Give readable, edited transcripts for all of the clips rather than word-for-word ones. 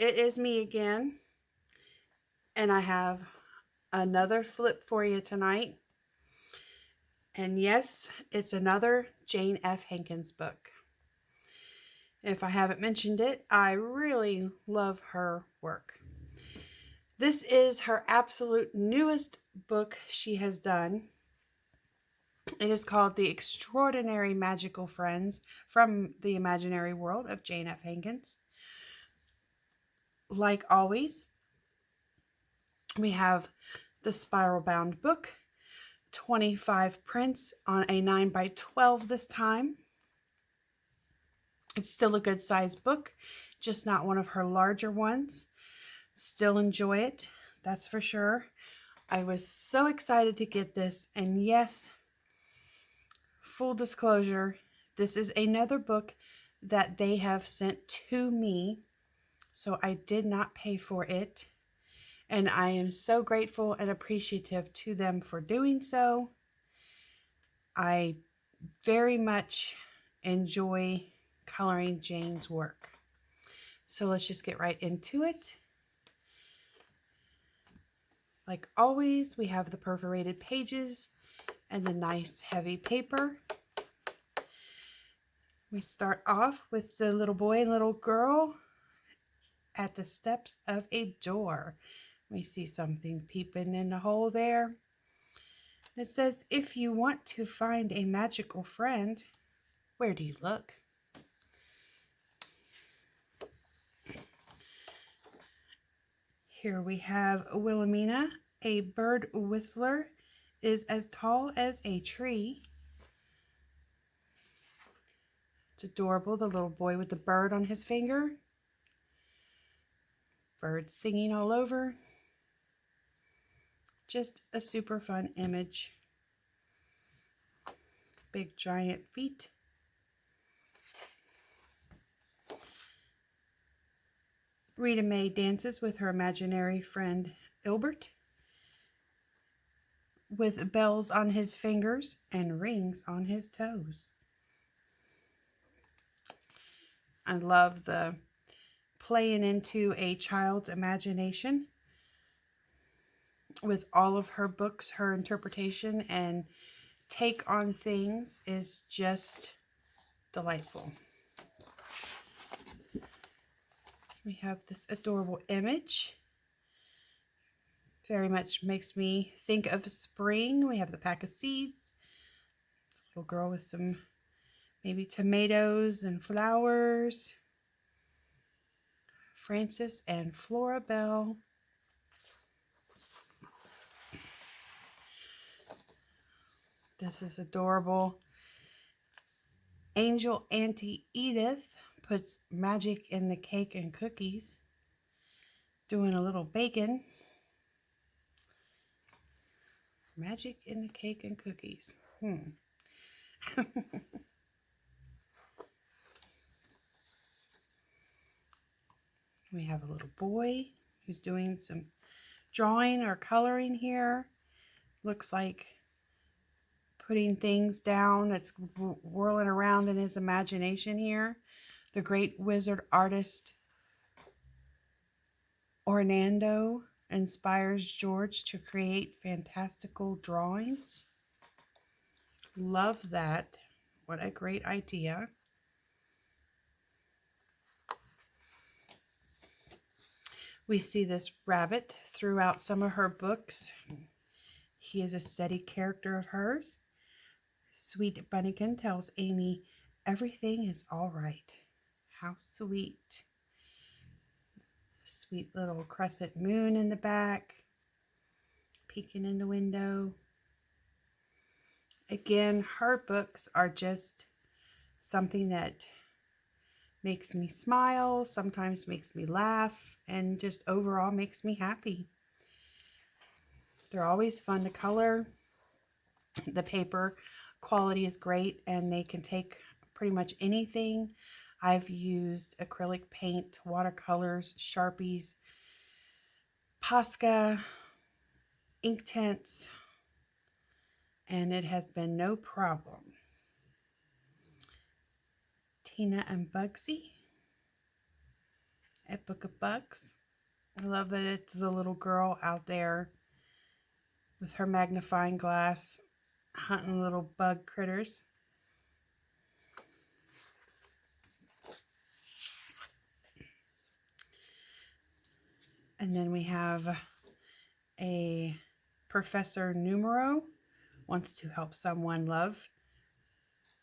it is me again, and I have another flip for you tonight. And yes, it's another Jane F Hankins book. If I haven't mentioned it, I really love her work. This is her absolute newest book she has done. It is called The Extraordinary Magical Friends from the Imaginary World of Jane F Hankins. Like always, we have the spiral bound book, 25 prints on a 9x12 this time. It's still a good size book, just not one of her larger ones. Still enjoy it, that's for sure. I was so excited to get this, and yes, full disclosure, this is another book that they have sent to me, so I did not pay for it. And I am so grateful and appreciative to them for doing so. I very much enjoy coloring Jane's work. So let's just get right into it. Like always, we have the perforated pages and the nice heavy paper. We start off with the little boy and little girl at the steps of a door. We see something peeping in the hole there. It says, if you want to find a magical friend, where do you look? Here we have Wilhelmina, a bird whistler, is as tall as a tree. It's adorable, the little boy with the bird on his finger. Birds singing all over. Just a super fun image. Big giant feet. Rita Mae dances with her imaginary friend Ilbert, with bells on his fingers and rings on his toes. I love the playing into a child's imagination. With all of her books, her interpretation and take on things is just delightful. We have this adorable image. Very much makes me think of spring. We have the pack of seeds. Little girl with some maybe tomatoes and flowers. Francis and Florabelle. This is adorable. Angel Auntie Edith puts magic in the cake and cookies. Doing a little bacon. Magic in the cake and cookies. We have a little boy who's doing some drawing or coloring here. Looks like putting things down that's whirling around in his imagination here. The great wizard artist Orlando inspires George to create fantastical drawings. Love that. What a great idea. We see this rabbit throughout some of her books. He is a steady character of hers. Sweet Bunnikin tells Amy everything is all right. How sweet. Sweet little crescent moon in the back, peeking in the window. Again, her books are just something that makes me smile, sometimes makes me laugh, and just overall makes me happy. They're always fun to color. The paper quality is great, and they can take pretty much anything. I've used acrylic paint, watercolors, Sharpies, Posca, Inktense, and it has been no problem. Tina and Bugsy. at Book of Bugs. I love that it's the little girl out there with her magnifying glass hunting little bug critters. And then we have a Professor Numero wants to help someone love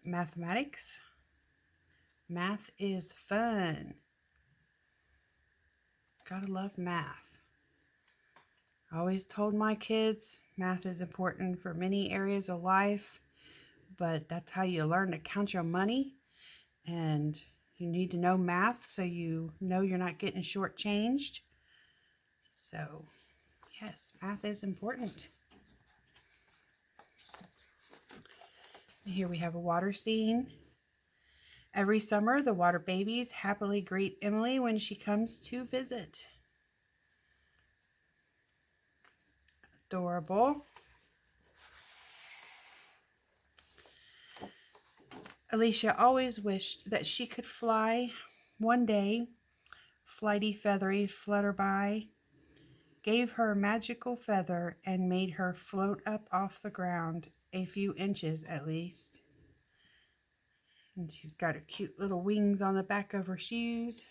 mathematics. Math is fun. Gotta love math. I always told my kids math is important for many areas of life, but that's how you learn to count your money. And you need to know math so you know you're not getting shortchanged. So, yes, math is important. Here we have a water scene. Every summer, the water babies happily greet Emily when she comes to visit. Adorable. Alicia always wished that she could fly one day. Flighty feathery flutterby gave her a magical feather and made her float up off the ground, a few inches at least. And she's got her cute little wings on the back of her shoes.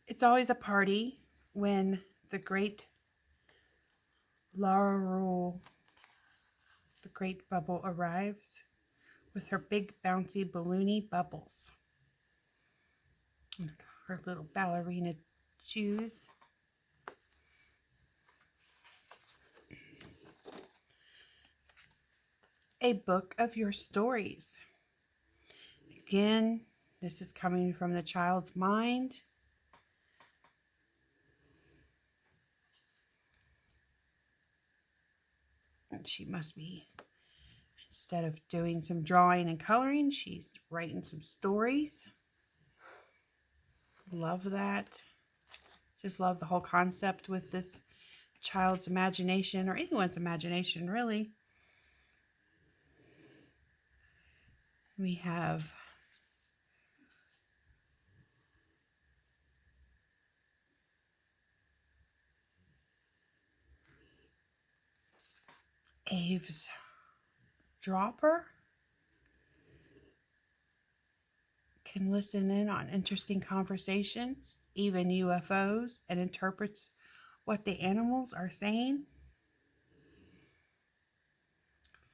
It's always a party when the great Laurel, the great bubble, arrives with her big bouncy balloony bubbles. And her little ballerina shoes. A book of your stories. Again, this is coming from the child's mind. And she must be, instead of doing some drawing and coloring, she's writing some stories. Love that. Just love the whole concept with this child's imagination, or anyone's imagination, really. We have Abe's Dropper. Can listen in on interesting conversations, even UFOs, and interprets what the animals are saying.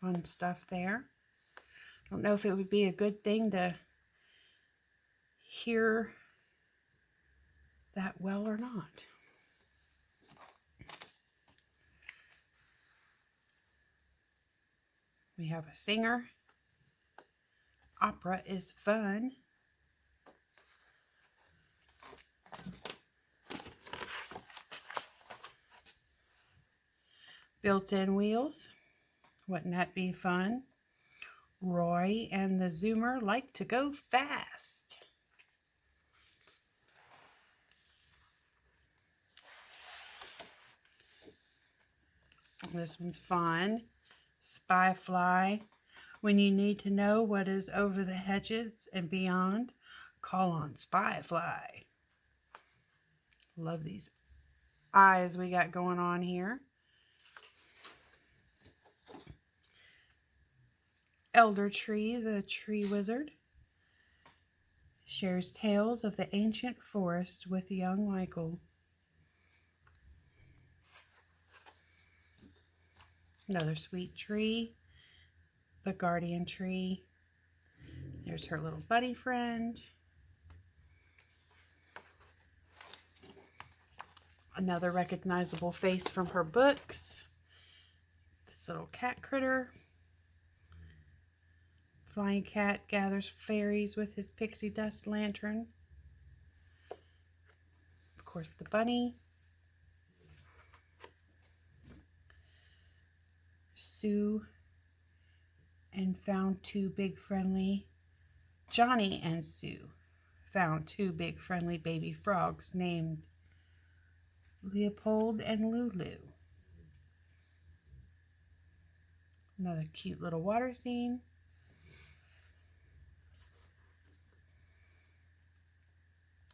Fun stuff there. Don't know if it would be a good thing to hear that well or not. We have a singer. Opera is fun. Built-in wheels. Wouldn't that be fun? Roy and the Zoomer like to go fast. This one's fun. Spy Fly. When you need to know what is over the hedges and beyond, call on Spy Fly. Love these eyes we got going on here. Elder Tree, the Tree Wizard, shares tales of the ancient forest with young Michael. Another sweet tree, the guardian tree. There's her little buddy friend. Another recognizable face from her books. This little cat critter. Flying cat gathers fairies with his pixie dust lantern. Of course, the bunny. Sue and found two big friendly, Johnny and Sue found two big friendly baby frogs named Leopold and Lulu. Another cute little water scene.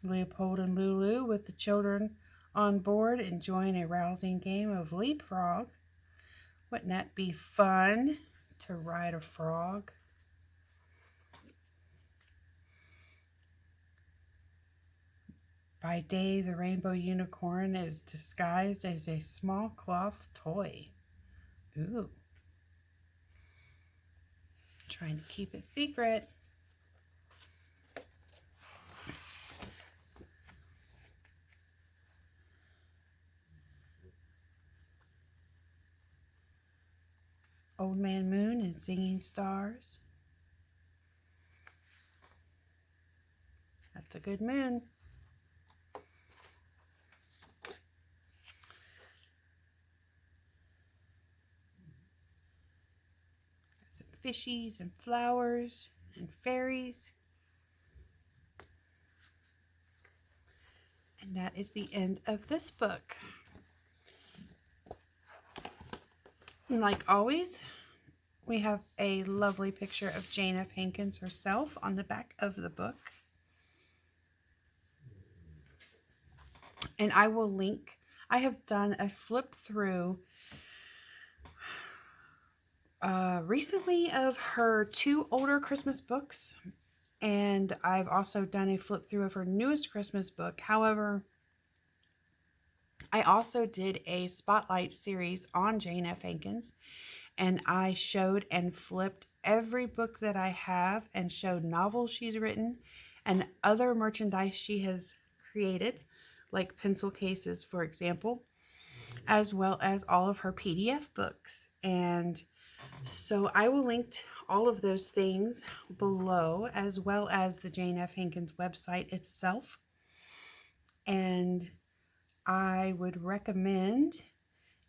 Leopold and Lulu with the children on board enjoying a rousing game of leapfrog. Wouldn't that be fun to ride a frog? By day, the rainbow unicorn is disguised as a small cloth toy. Ooh. Trying to keep it secret. Old Man Moon and Singing Stars. That's a good moon. Some fishies and flowers and fairies. And that is the end of this book. And like always, we have a lovely picture of Jane F Hankins herself on the back of the book. And I will link, I have done a flip through recently of her 2 older Christmas books. And I've also done a flip through of her newest Christmas book. However, I also did a spotlight series on Jane F Hankins. And I showed and flipped every book that I have and showed novels she's written and other merchandise she has created, like pencil cases, for example, as well as all of her PDF books. And so I will link all of those things below, as well as the Jane F Hankins website itself. And I would recommend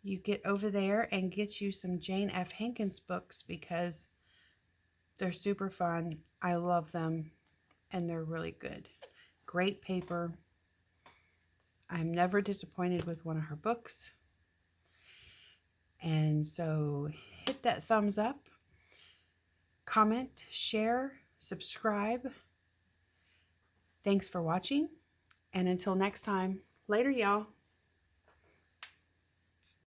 you get over there and get you some Jane F Hankins books because they're super fun. I love them and they're really good. Great paper. I'm never disappointed with one of her books. And so hit that thumbs up, comment, share, subscribe. Thanks for watching. And until next time, later y'all.